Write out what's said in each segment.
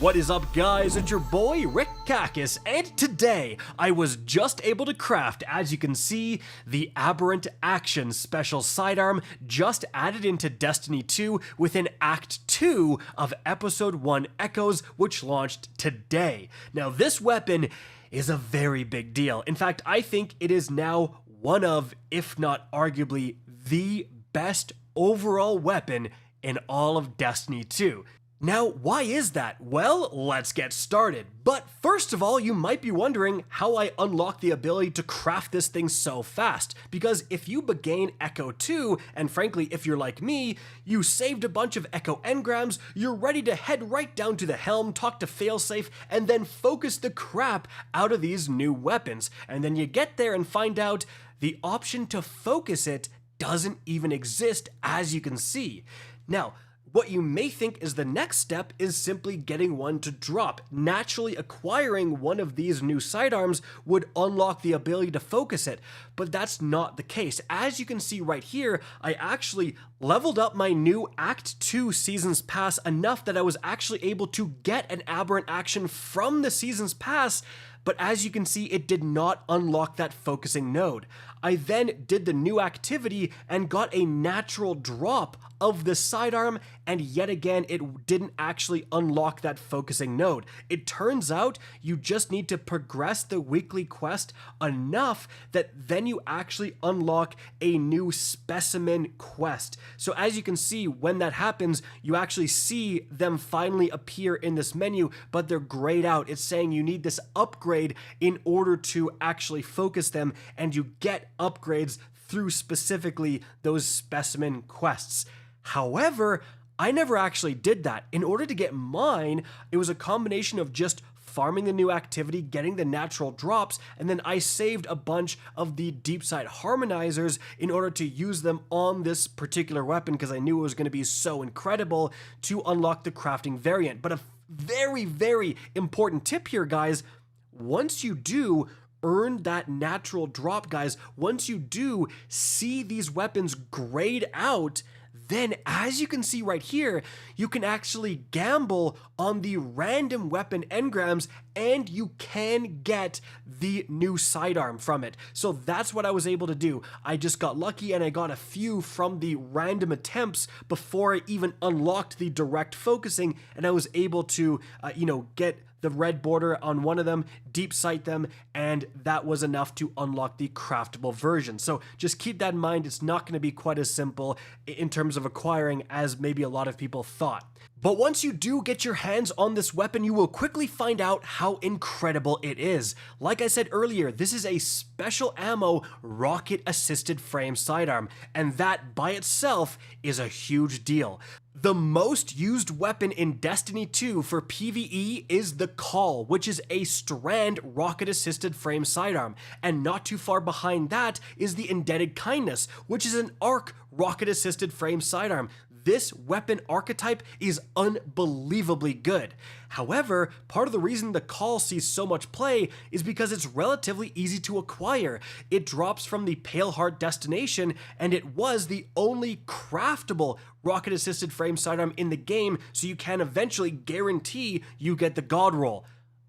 What is up, guys? It's your boy Rick Kakis, and today I was just able to craft, as you can see, the Aberrant Action Special Sidearm just added into Destiny 2 within Act 2 of Episode 1 Echoes, which launched today. Now, this weapon is a very big deal. In fact, I think it is now one of, if not arguably, the best overall weapon in all of Destiny 2. Now, why is that? Well, let's get started. But first of all, you might be wondering how I unlock the ability to craft this thing so fast. Because if you began Echo 2, and frankly, if you're like me, you saved a bunch of Echo engrams, you're ready to head right down to the helm, talk to Failsafe, and then focus the crap out of these new weapons. And then you get there and find out the option to focus it doesn't even exist, as you can see. Now, what you may think is the next step is simply getting one to drop. Naturally, acquiring one of these new sidearms would unlock the ability to focus it, but that's not the case. As you can see right here, I actually leveled up my new Act 2 Seasons Pass enough that I was actually able to get an Aberrant Action from the Seasons Pass, but as you can see, it did not unlock that focusing node. I then did the new activity and got a natural drop of the sidearm, and yet again, it didn't actually unlock that focusing node. It turns out you just need to progress the weekly quest enough that then you actually unlock a new Specimen quest. So as you can see, when that happens, you actually see them finally appear in this menu, but they're grayed out. It's saying you need this upgrade in order to actually focus them, and you get upgrades through specifically those Specimen quests. However, I never actually did that. In order to get mine, it was a combination of just farming the new activity, getting the natural drops, and then I saved a bunch of the deep sight harmonizers in order to use them on this particular weapon because I knew it was going to be so incredible to unlock the crafting variant. But a very, very important tip here, guys, once you do earn that natural drop, guys, once you do see these weapons grayed out, then as you can see right here, you can actually gamble on the random weapon engrams and you can get the new sidearm from it. So that's what I was able to do. I just got lucky and I got a few from the random attempts before I even unlocked the direct focusing, and I was able to, get the red border on one of them, deep sight them, and that was enough to unlock the craftable version. So just keep that in mind. It's not going to be quite as simple in terms of acquiring as maybe a lot of people thought. But once you do get your hands on this weapon, you will quickly find out how incredible it is. Like I said earlier, this is a special ammo rocket-assisted frame sidearm, and that by itself is a huge deal. The most used weapon in Destiny 2 for PvE is the Call, which is a strand rocket-assisted frame sidearm, and not too far behind that is the Indebted Kindness, which is an arc rocket-assisted frame sidearm. This weapon archetype is unbelievably good. However, part of the reason the Call sees so much play is because it's relatively easy to acquire. It drops from the Pale Heart destination, and it was the only craftable rocket-assisted frame sidearm in the game, so you can eventually guarantee you get the God Roll.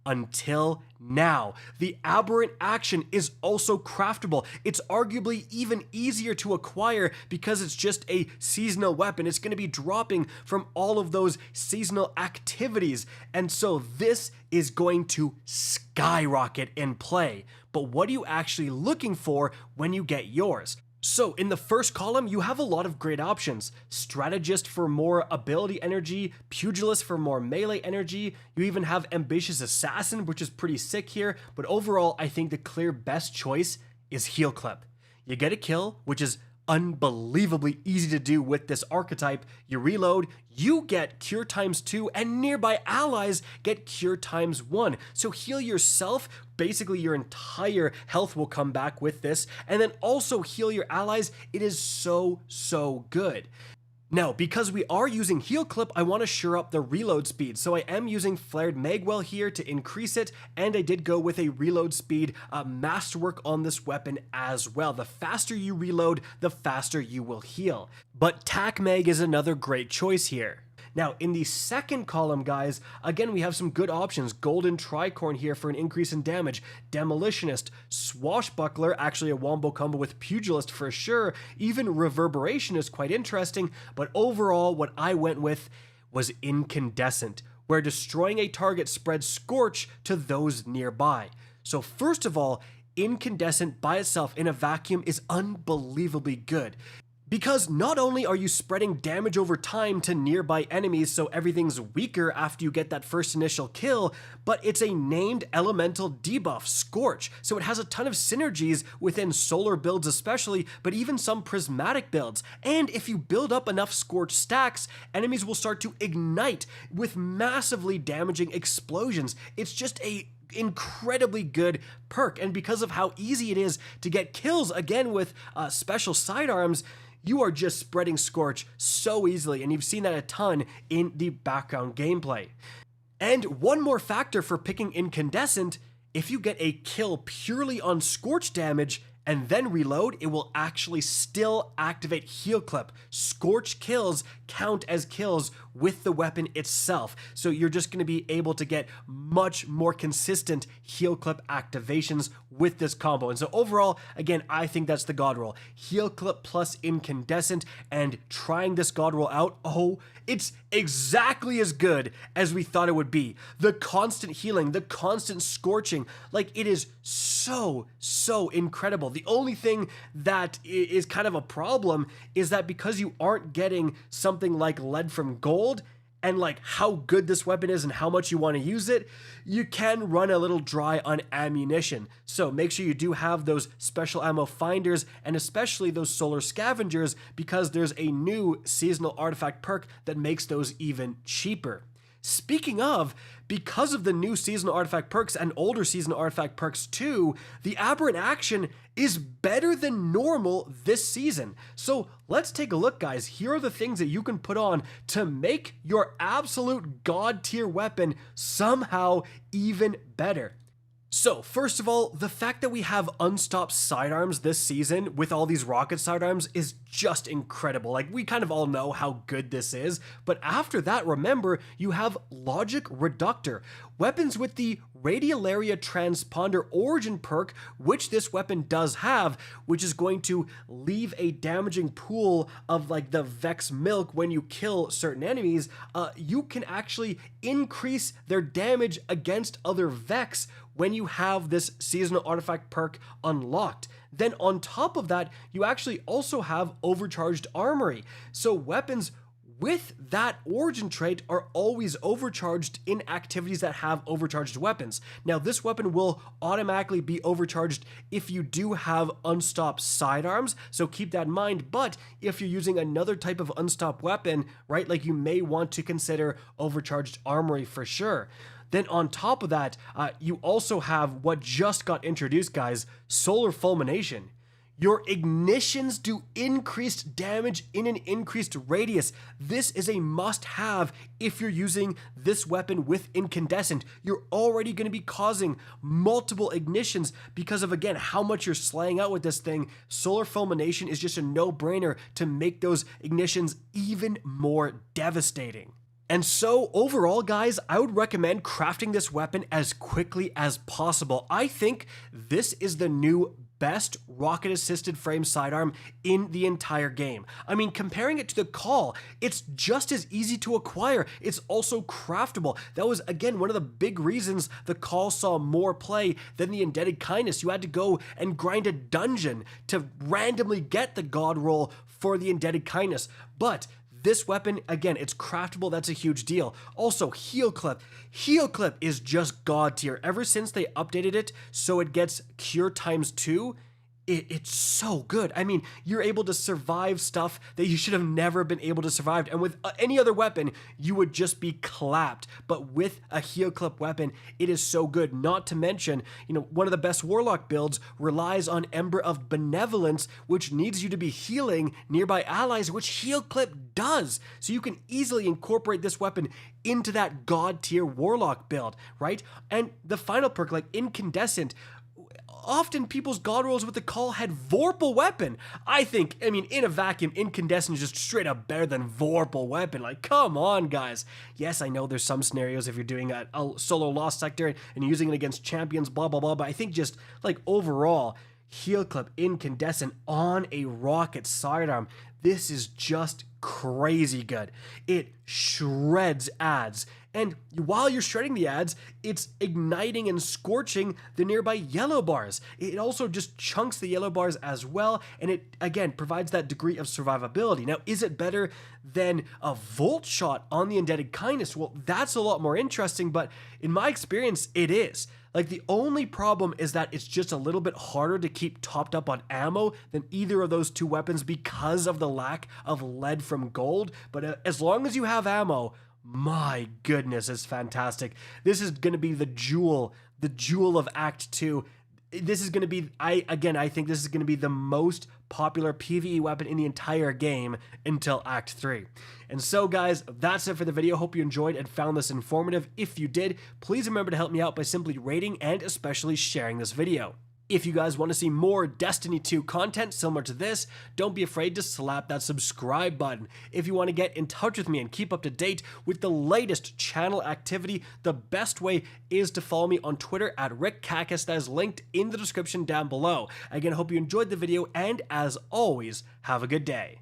Until now. The Aberrant Action is also craftable. It's arguably even easier to acquire because it's just a seasonal weapon. It's going to be dropping from all of those seasonal activities, and so this is going to skyrocket in play. But what are you actually looking for when you get yours? So in the first column, you have a lot of great options. Strategist for more ability energy, Pugilist for more melee energy, you even have Ambitious Assassin, which is pretty sick here, but overall, I think the clear best choice is Heal Clip. You get a kill, which is unbelievably easy to do with this archetype. You reload, you get Cure ×2, and nearby allies get Cure ×1. So heal yourself, basically your entire health will come back with this, and then also heal your allies. It is so good. Now, because we are using Heal Clip, I want to shore up the reload speed, so I am using Flared Magwell here to increase it, and I did go with a reload speed masterwork on this weapon as well. The faster you reload, the faster you will heal. But Tac Mag is another great choice here. Now, in the second column, guys, again, we have some good options. Golden Tricorn here for an increase in damage. Demolitionist, Swashbuckler, actually a wombo combo with Pugilist for sure. Even Reverberation is quite interesting, but overall, what I went with was Incandescent, where destroying a target spreads Scorch to those nearby. So first of all, Incandescent by itself in a vacuum is unbelievably good. Because not only are you spreading damage over time to nearby enemies so everything's weaker after you get that first initial kill, but it's a named elemental debuff, Scorch, so it has a ton of synergies within solar builds especially, but even some prismatic builds. And if you build up enough Scorch stacks, enemies will start to ignite with massively damaging explosions. It's just a incredibly good perk, and because of how easy it is to get kills, again with special sidearms, you are just spreading Scorch so easily, and you've seen that a ton in the background gameplay. And one more factor for picking Incandescent, if you get a kill purely on Scorch damage and then reload, it will actually still activate Heal Clip. Scorch kills count as kills with the weapon itself, so you're just going to be able to get much more consistent Heal Clip activations with this combo. And so overall, again, I think that's the God Roll. Heal Clip plus Incandescent, and trying this God Roll out, oh, it's exactly as good as we thought it would be. The constant healing, the constant scorching, like it is so incredible. The only thing that is kind of a problem is that because you aren't getting something like Lead from Gold, and like how good this weapon is and how much you want to use it, you can run a little dry on ammunition. So make sure you do have those special ammo finders and especially those solar scavengers, because there's a new seasonal artifact perk that makes those even cheaper. Speaking of, because of the new seasonal artifact perks and older seasonal artifact perks too, the Aberrant Action is better than normal this season. So let's take a look, guys. Here are the things that you can put on to make your absolute god tier weapon somehow even better. So, first of all, the fact that we have unstopped sidearms this season with all these rocket sidearms is just incredible. Like, we kind of all know how good this is, but after that, remember, you have Logic Reductor, weapons with the Radiolaria Transponder Origin perk, which this weapon does have, which is going to leave a damaging pool of like the Vex milk when you kill certain enemies. You can actually increase their damage against other Vex when you have this seasonal artifact perk unlocked. Then on top of that, you actually also have Overcharged Armory. So weapons with that origin trait are always overcharged in activities that have overcharged weapons. Now, this weapon will automatically be overcharged if you do have unstopped sidearms, so keep that in mind. But if you're using another type of unstopped weapon, right, like you may want to consider Overcharged Armory for sure. Then on top of that, you also have what just got introduced, guys, Solar Fulmination. Your ignitions do increased damage in an increased radius. This is a must-have if you're using this weapon with Incandescent. You're already going to be causing multiple ignitions because of, again, how much you're slaying out with this thing. Solar Fulmination is just a no-brainer to make those ignitions even more devastating. And so overall, guys, I would recommend crafting this weapon as quickly as possible. I think this is the new best rocket-assisted frame sidearm in the entire game. I mean, comparing it to the Call, it's just as easy to acquire. It's also craftable. That was, again, one of the big reasons the Call saw more play than the Indebted Kindness. You had to go and grind a dungeon to randomly get the God Roll for the Indebted Kindness. But this weapon, again, it's craftable. That's a huge deal. Also, Heal Clip. Heal Clip is just god tier. Ever since they updated it so it gets Cure ×2, it's so good. I mean, you're able to survive stuff that you should have never been able to survive. And with any other weapon, you would just be clapped. But with a Heal Clip weapon, it is so good. Not to mention, one of the best Warlock builds relies on Ember of Benevolence, which needs you to be healing nearby allies, which Heal Clip does. So you can easily incorporate this weapon into that god tier Warlock build, right? And the final perk, like Incandescent, often people's god rolls with the call had Vorpal Weapon. I mean, in a vacuum, Incandescent is just straight up better than Vorpal Weapon. Like, come on, guys. Yes, I know there's some scenarios if you're doing a solo Lost Sector and you're using it against champions, blah, blah, blah, but I think just, like, overall, Heel Clip Incandescent on a Rocket Sidearm, this is just crazy good. It shreds ads, and while you're shredding the ads, it's igniting and scorching the nearby yellow bars. It also just chunks the yellow bars as well, and it, again, provides that degree of survivability. Now, is it better than a Volt Shot on the Indebted Kindness? Well, that's a lot more interesting, but in my experience, it is. Like, the only problem is that it's just a little bit harder to keep topped up on ammo than either of those two weapons because of the lack of lead from gold. But as long as you have ammo, my goodness, it's fantastic. This is going to be the jewel of Act 2. This is going to be, I think this is going to be the most popular PvE weapon in the entire game until Act 3. And so, guys, that's it for the video. Hope you enjoyed and found this informative. If you did, please remember to help me out by simply rating and especially sharing this video. If you guys want to see more Destiny 2 content similar to this, don't be afraid to slap that subscribe button. If you want to get in touch with me and keep up to date with the latest channel activity, the best way is to follow me on Twitter at RickKakis, that is linked in the description down below. Again, I hope you enjoyed the video, and as always, have a good day.